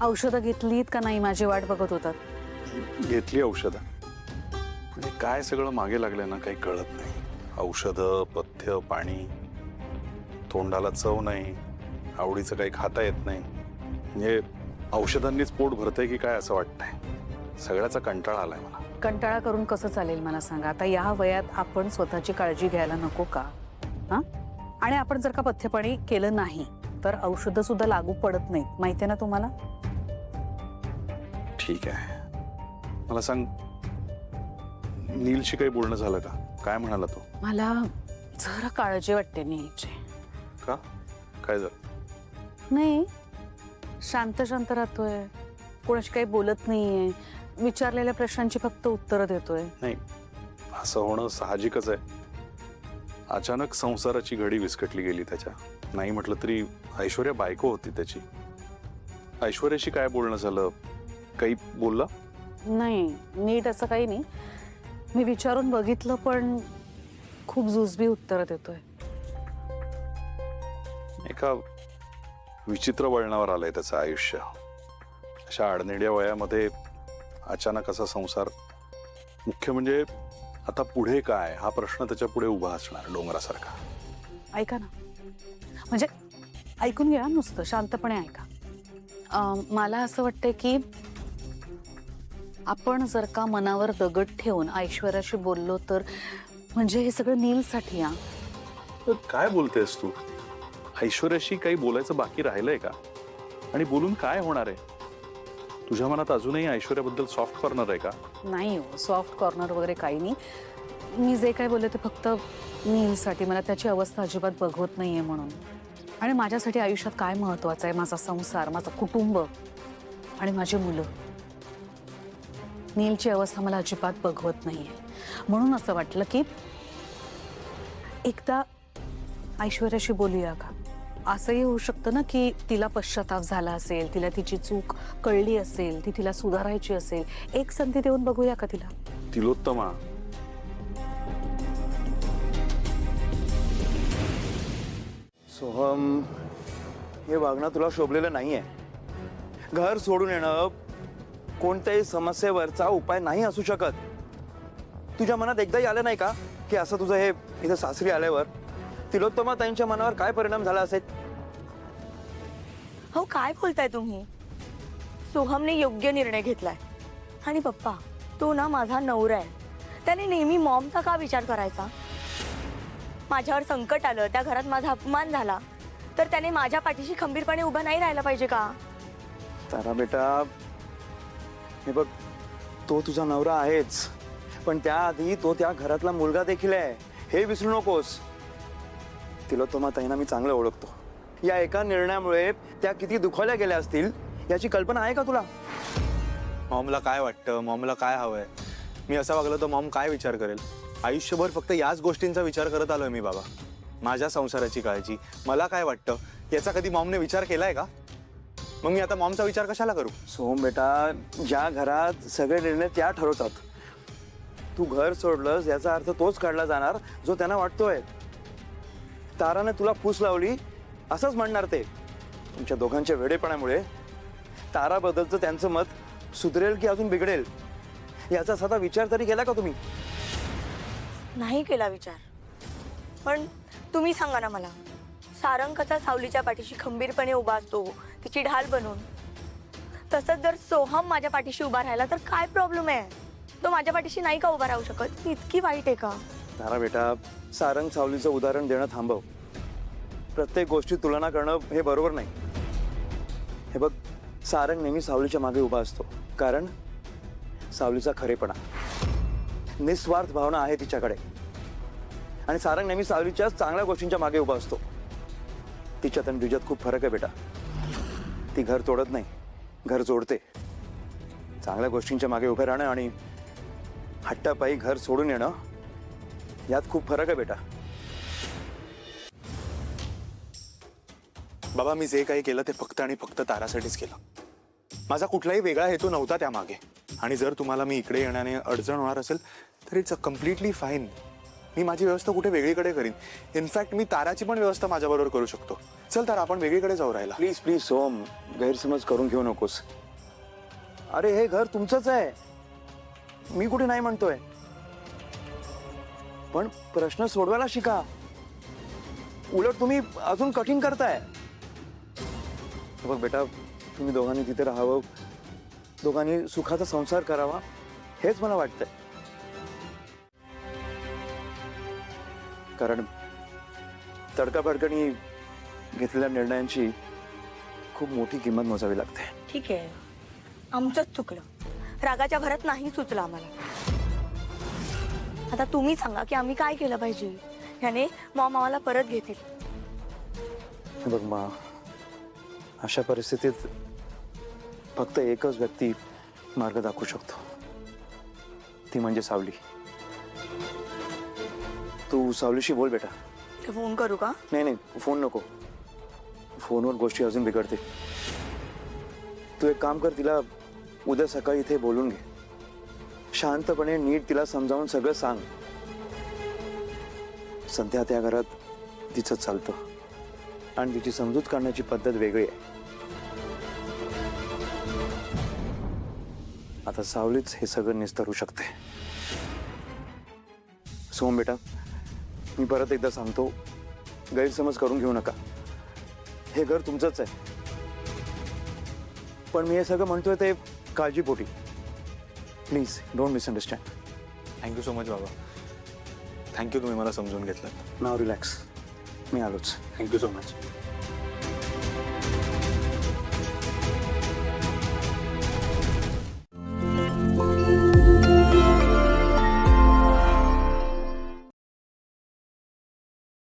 औषधं घेतलीत का नाही माझी वाट बघत होतात? घेतली औषधं. म्हणजे काय सगळं मागे लागलंय ना, काही कळत नाही. औषधं, पथ्य, पाणी, तोंडाला चव नाही, आवडीचं काही खाता येत नाही. म्हणजे औषधांनीच पोट भरतंय की काय असं वाटतंय. सगळ्याचा कंटाळा आलाय मला. कंटाळा करून कसं चालेल मला सांगा? आता या वयात आपण स्वतःची काळजी घ्यायला नको का? हा? आणि आपण जर का पथ्यपाणी केलं नाही तर औषधं सुद्धा लागू पडत नाहीत, माहितीये ना तुम्हाला? ठीक आहे, मला सांग, नीलशी काही बोलणं झालं का? काय म्हणाला तो? मला जरा काळजी वाटते नीलची. का? काय झालं? नाही, शांत शांत राहतोय, कोणाशी काही बोलत नाहीये, विचारलेल्या प्रश्नांची फक्त उत्तरं देतोय. नाही, असं होणं साहजिकच आहे. अचानक संसाराची घडी विस्कटली गेली त्याच्या. नाही म्हटलं तरी ऐश्वर्या बायको होती त्याची. ऐश्वर्याशी काय बोलणं झालं? काही बोलला? नाही, नीट असं काही नाही. मी विचारून बघितलं पण खूप जुजबी उत्तरं देतोय. एका विचित्र वळणावर आलंय त्याचं आयुष्य. अशा आडनेड्या वयामध्ये अचानक असा संसार. मुख्य म्हणजे आता पुढे काय हा प्रश्न त्याच्या पुढे उभा असणार डोंगरासारखा. ऐका ना, म्हणजे ऐकून घ्या, नुसतं शांतपणे ऐका. मला असं वाटतंय की आपण जर का मनावर दगड ठेवून ऐश्वर्याशी बोललो तर म्हणजे हे सगळं नीलसाठी. काय बोलतेस तू? ऐश्वर्याशी काही बोलायचं बाकी राहिलंय का? आणि बोलून काय होणार आहे? तुझ्या मनात अजूनही ऐश्वर्याबद्दल सॉफ्ट कॉर्नर आहे का? नाही हो, सॉफ्ट कॉर्नर वगैरे काही नाही. मी जे काय बोलले ते फक्त नीलसाठी. मला त्याची अवस्था अजिबात बघवत नाहीये म्हणून. आणि माझ्यासाठी आयुष्यात काय महत्वाचं आहे? माझा संसार, माझं कुटुंब आणि माझी मुलं. नीलची अवस्था मला अजिबात बघवत नाहीये. म्हणून असं वाटलं की एकदा ऐश्वर्याशी बोलूया का? असंही होऊ शकतं ना की तिला पश्चाताप झाला असेल, तिला तिची चूक कळली असेल, ती तिला सुधारायची असेल. एक संधी देऊन बघूया का तिला? तिलोत्तमा, सोहम, हे वागणं तुला शोभलेलं नाहीये. घर सोडून येणं कोणत्याही समस्येवरचा उपाय नाही असू शकत. तुझ्या मनात एकदाही आलं नाही का की असं तुझं हे इथं सासरी आल्यावर तिलोत्तमा ताईंच्या मनावर काय परिणाम झाला असेल? हो, काय बोलताय तुम्ही? सोहमने योग्य निर्णय घेतलाय. आणि पप्पा, तो ना माझा नवरा आहे. त्याने नेहमी मॉमचा का विचार करायचा? माझ्यावर संकट आलं, त्या घरात माझा अपमान झाला तर त्याने माझ्या पाठीशी खंबीरपणे उभा नाही राहायला पाहिजे का? तारा बेटा, हे बघ, तो तुझा नवरा आहेच, पण त्याआधी तो त्या घरातला मुलगा देखील आहे, हे विसरू नकोस. तिलोत्तमा ताईंना मी चांगलं ओळखतो. या एका निर्णयामुळे त्या किती दुखावल्या गेल्या असतील याची कल्पना आहे का तुला? मॉमला काय वाटतं, मॉमला काय हवंय, मी असं वागलं तर मॉम काय विचार करेल? आयुष्यभर फक्त याच गोष्टींचा विचार करत आलोय मी बाबा. माझ्या संसाराची काळजी, मला काय वाटतं याचा कधी मॉमने विचार केलाय का? मग मी आता मॉमचा विचार कशाला करू? सोहम बेटा, ज्या घरात सगळे निर्णय त्या ठरवतात, तू घर सोडलंस याचा अर्थ तोच काढला जाणार जो त्यांना वाटतोय. ताराने तुला फूस लावली असंच म्हणणार ते. तुमच्या दोघांच्या वेडेपणामुळे ताराबद्दलचं त्यांचं मत सुधरेल की अजून बिघडेल याचा साधा विचार तरी केला का तुम्ही? नाही केला विचार. पण तुम्ही सांगा ना मला, सारंग कसा सावलीच्या पाठीशी खंबीरपणे उभा असतो तिची ढाल बनून, तसंच जर सोहम माझ्या पाठीशी उभा राहिला तर काय प्रॉब्लेम आहे? तो माझ्या पाठीशी नाही का उभा राहू शकत? इतकी वाईट आहे का? तारा बेटा, सारंग सावलीचं उदाहरण देणं थांबव. प्रत्येक गोष्टी तुलना करणं हे बरोबर नाही. हे बघ, सारंग नेहमी सावलीच्या मागे उभा असतो कारण सावलीचा खरेपणा, निस्वार्थ भावना आहे तिच्याकडे. आणि सारंग नेहमी सावलीच्याच चांगल्या गोष्टींच्या मागे उभा असतो. तिच्यात आणि तुझ्यात खूप फरक आहे बेटा. ती घर तोडत नाही, घर जोडते. चांगल्या गोष्टींच्या मागे उभे राहणं आणि हट्टापायी घर सोडून येणं यात खूप फरक आहे बेटा. बाबा, मी जे काही केलं ते फक्त आणि फक्त तारासाठीच केलं. माझा कुठलाही वेगळा हेतू नव्हता त्यामागे. आणि जर तुम्हाला मी इकडे येण्याने अडचण होणार असेल तर इट्स अ कम्प्लिटली फाईन. मी माझी व्यवस्था कुठे वेगळीकडे करीन. इनफॅक्ट मी ताराची पण व्यवस्था माझ्याबरोबर करू शकतो. चल तारा, आपण वेगळीकडे जाऊ राहिला. प्लीज प्लीज सोहम, गैरसमज करून घेऊ नकोस. अरे हे घर तुमचंच आहे, मी कुठे नाही म्हणतोय. पण प्रश्न सोडवायला शिका. उलट तुम्ही अजून कठीण करताय. हे बघ बेटा, तुम्ही दोघांनी तिथे राहावं, दोघांनी सुखाचा संसार करावा, हेच मला वाटतंय. कारण तडकाफडकणी घेतलेल्या निर्णयांची खूप मोठी किंमत मोजावी लागते. ठीक आहे, आमचंच चुकलं. रागाच्या भरात नाही सुचलं आम्हाला. आता तुम्ही सांगा की आम्ही काय केलं पाहिजे, ह्याने मॉम आम्हाला परत घेतील. हे बघ मा, अशा परिस्थितीत फक्त एकच व्यक्ती मार्ग दाखवू शकतो, ती म्हणजे सावली. तू सावलीशी बोल बेटा. ते फोन करू का? नाही नाही, फोन नको. फोनवर गोष्टी अजून बिघडतील. तू एक काम कर, तिला उद्या सकाळी इथे बोलून घे. शांतपणे नीट तिला समजावून सगळं सांग. सध्या त्या घरात तिचं चालतं आणि तिची समजूत काढण्याची पद्धत वेगळी आहे. आता सावलीच हे सगळं निस्तरू शकते. सोम बेटा, मी परत एकदा सांगतो, गैरसमज करून घेऊ नका. हे घर तुमचंच आहे. पण मी हे सगळं म्हणतोय ते काळजीपोटी. Please don't misunderstand. Thank you so much बाबा. थँक्यू, तुम्ही मला समजून घेतलं. नाव रिलॅक्स. मी आलोच. Thank you so much.